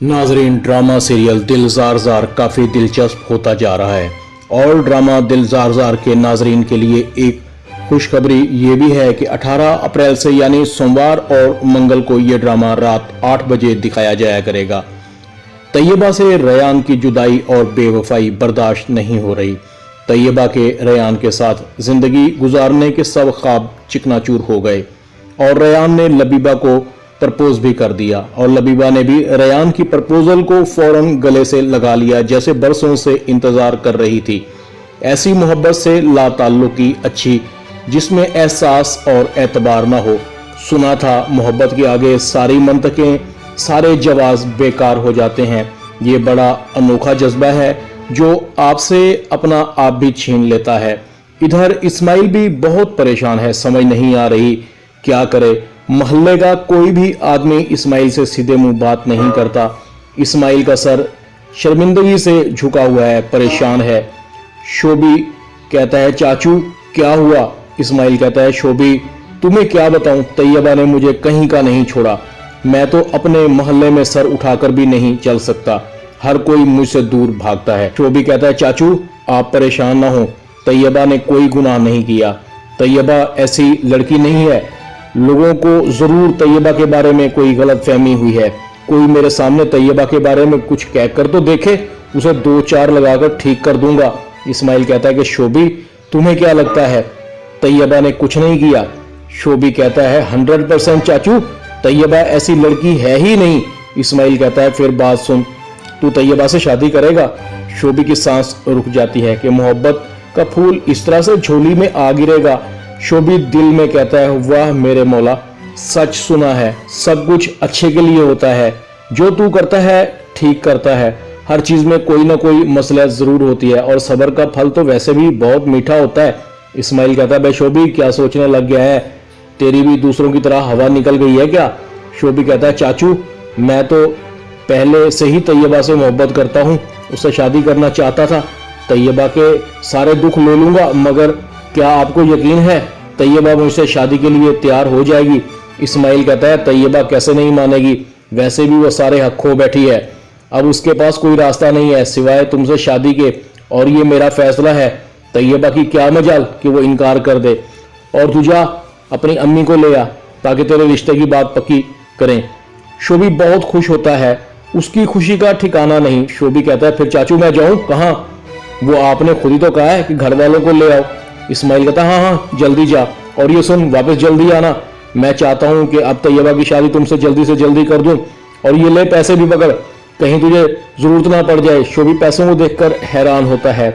नाजरीन, drama serial दिल jar jar काफ़ी दिलचस्प होता जा रहा है और ड्रामा दिल जार जार के नाजरीन के लिए एक खुशखबरी ये भी है कि 18 अप्रैल से यानी सोमवार और मंगल को ये ड्रामा रात 8 बजे दिखाया जाया करेगा। तैयबा से रयान की जुदाई और बेवफाई बर्दाश्त नहीं हो रही। तैयबा के रयान के साथ जिंदगी गुजारने के सब ख्वाब चिकनाचूर हो गए और रयान ने लबीबा को प्रपोज भी कर दिया और लबीबा ने भी रयान की प्रपोजल को फौरन गले से लगा लिया, जैसे बरसों से इंतजार कर रही थी। ऐसी मोहब्बत से लाताल्लुकी अच्छी जिसमें एहसास और एतबार ना हो। सुना था मोहब्बत के आगे सारी मंतकें, सारे जवाब बेकार हो जाते हैं। ये बड़ा अनोखा जज्बा है जो आपसे अपना आप भी छीन लेता है। इधर इस्माइल भी बहुत परेशान है, समझ नहीं आ रही क्या करे। मोहल्ले का कोई भी आदमी इस्माइल से सीधे मुंह बात नहीं करता। इस्माइल का सर शर्मिंदगी से झुका हुआ है, परेशान है। शोभी कहता है चाचू क्या हुआ? इस्माइल कहता है शोभी तुम्हें क्या बताऊं, तैयबा ने मुझे कहीं का नहीं छोड़ा। मैं तो अपने मोहल्ले में सर उठाकर भी नहीं चल सकता, हर कोई मुझसे दूर भागता है। शोभी कहता है चाचू आप परेशान ना हो, तैयबा ने कोई गुनाह नहीं किया। तैयबा ऐसी लड़की नहीं है। लोगों को जरूर तैयबा के बारे में कोई गलत फहमी हुई है। कोई मेरे सामने तैयबा के बारे में कुछ कहकर तो देखे, उसे 2-4 लगाकर ठीक कर दूंगा। इस्माइल कहता है कि शोभी तुम्हें क्या लगता है तैयबा ने कुछ नहीं किया? शोभी कहता है 100% चाचू, तैयबा ऐसी लड़की है ही नहीं। इस्माइल कहता है फिर बात सुन, तू तैयबा से शादी करेगा? शोभी की सांस रुक जाती है कि मोहब्बत का फूल इस तरह से झोली में आ गिरेगा। शोभी दिल में कहता है वाह मेरे मौला, सच सुना है, सब कुछ अच्छे के लिए होता है। जो तू करता है ठीक करता है। हर चीज में कोई ना कोई मसला जरूर होती है और सब्र का फल तो वैसे भी बहुत मीठा होता है। इस्माइल कहता है बे शोभी क्या सोचने लग गया है, तेरी भी दूसरों की तरह हवा निकल गई है क्या? शोभी कहता है चाचू मैं तो पहले से ही तैयबा से मोहब्बत करता हूँ, उससे शादी करना चाहता था। तैयबा के सारे दुख ले लूंगा, मगर क्या आपको यकीन है तैयबा मुझसे शादी के लिए तैयार हो जाएगी? इस्माइल कहता है तैयबा कैसे नहीं मानेगी, वैसे भी वो सारे हक खो बैठी है। अब उसके पास कोई रास्ता नहीं है सिवाय तुमसे शादी के, और ये मेरा फैसला है। तैयबा की क्या मजाल कि वो इनकार कर दे। और तू जा अपनी अम्मी को ले आ ताकि तेरे रिश्ते की बात पक्की करें। शोभी बहुत खुश होता है, उसकी खुशी का ठिकाना नहीं। शोभी कहता है फिर चाचू मैं जाऊं कहाँ? वो आपने खुद ही तो कहा है कि घर वालों को ले आओ। इस्माइल कहता हाँ हाँ जल्दी जा, और ये सुन वापस जल्दी आना। मैं चाहता हूँ कि अब तैयबा की शादी तुमसे जल्दी से जल्दी कर दूं, और ये ले पैसे भी पकड़, कहीं तुझे जरूरत ना पड़ जाए। शोभी पैसों को देखकर हैरान होता है,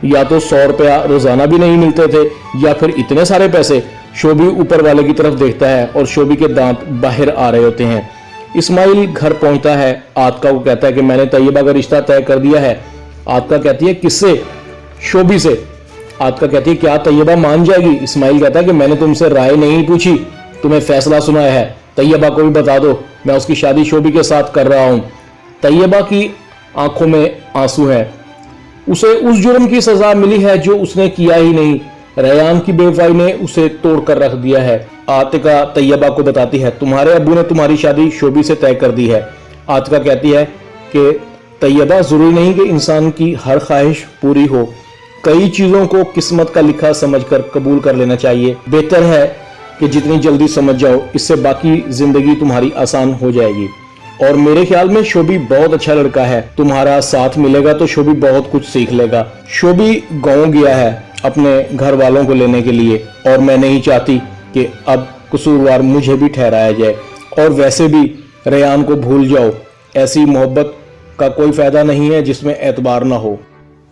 या तो 100 रुपया रोजाना भी नहीं मिलते थे या फिर इतने सारे पैसे। शोभी ऊपर वाले की तरफ देखता है और शोभी के दांत बाहर आ रहे होते हैं। इस्माइल घर पहुंचता है, आतिका को कहता है कि मैंने तैयबा का रिश्ता तय कर दिया है। आतिका कहती है किससे? शोभी से। आतिका कहती है क्या तैयबा मान जाएगी? इस्माइल कहता है कि मैंने तुमसे राय नहीं पूछी, तुम्हें फैसला सुनाया है। तैयबा को भी बता दो मैं उसकी शादी शोभी के साथ कर रहा हूं। तैयबा की आंखों में आंसू है, उसे उस जुर्म की सजा मिली है जो उसने किया ही नहीं। रयान की बेवफाई ने उसे तोड़ कर रख दिया है। आतिका तैयबा को बताती है तुम्हारे अब्बू ने तुम्हारी शादी शोभी से तय कर दी है। आतिका कहती है कि तैयबा जरूरी नहीं कि इंसान की हर ख्वाहिश पूरी हो, कई चीजों को किस्मत का लिखा समझकर कबूल कर लेना चाहिए। बेहतर है कि जितनी जल्दी समझ जाओ, इससे बाकी जिंदगी तुम्हारी आसान हो जाएगी। और मेरे ख्याल में शोभी बहुत अच्छा लड़का है, तुम्हारा साथ मिलेगा तो शोभी बहुत कुछ सीख लेगा। शोभी गाँव गया है अपने घर वालों को लेने के लिए, और मैं नहीं चाहती कि अब कसूरवार मुझे भी ठहराया जाए। और वैसे भी रयान को भूल जाओ, ऐसी मोहब्बत का कोई फायदा नहीं है जिसमें एतबार ना हो।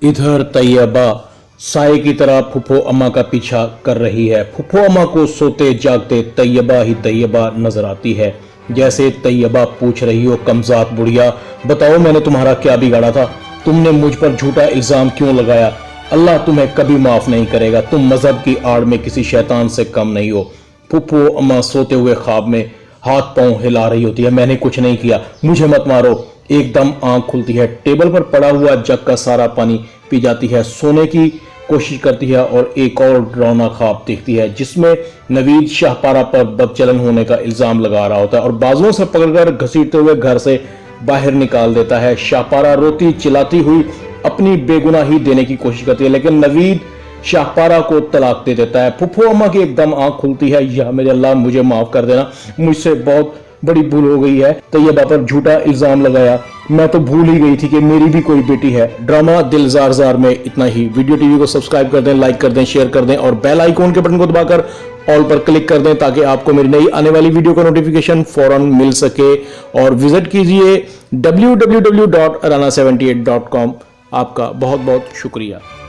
इधर तैयबा साए की तरह फुफो अम्मा का पीछा कर रही है। फुफो अम्मा को सोते जागते तैयबा ही तैयबा नजर आती है, जैसे तैयबा पूछ रही हो कमजात बुढ़िया बताओ मैंने तुम्हारा क्या बिगाड़ा था? तुमने मुझ पर झूठा इल्जाम क्यों लगाया? अल्लाह तुम्हें कभी माफ नहीं करेगा, तुम मजहब की आड़ में किसी शैतान से कम नहीं हो। फुफो अम्मा सोते हुए ख्वाब में हाथ पांव हिला रही होती है, मैंने कुछ नहीं किया, मुझे मत मारो। एकदम आंख खुलती है, टेबल पर पड़ा हुआ जग का सारा पानी पी जाती है, सोने की कोशिश करती है और एक और डरावना ख्वाब देखती है जिसमें नवीद शाहपारा पर बदचलन होने का इल्जाम लगा रहा होता है और बाजुओं से पकड़कर घसीटते हुए घर से बाहर निकाल देता है। शाहपारा रोती चिल्लाती हुई अपनी बेगुनाही देने की कोशिश करती है, लेकिन नवीद शाहपारा को तलाक दे देता है। फुफ्फू अम्मा की एकदम आंख खुलती है, या मेरे अल्लाह मुझे माफ कर देना, मुझसे बहुत बड़ी भूल हो गई है। तैयबा पर झूठा इल्जाम लगाया, मैं तो भूल ही गई थी कि मेरी भी कोई बेटी है। ड्रामा दिल जार जार में इतना ही। वीडियो टीवी को सब्सक्राइब कर दें, लाइक कर दें, शेयर कर दें और बेल आइकॉन के बटन को दबाकर ऑल पर क्लिक कर दें ताकि आपको मेरी नई आने वाली वीडियो का नोटिफिकेशन फौरन मिल सके। और विजिट कीजिए www.rana78.com। आपका बहुत बहुत शुक्रिया।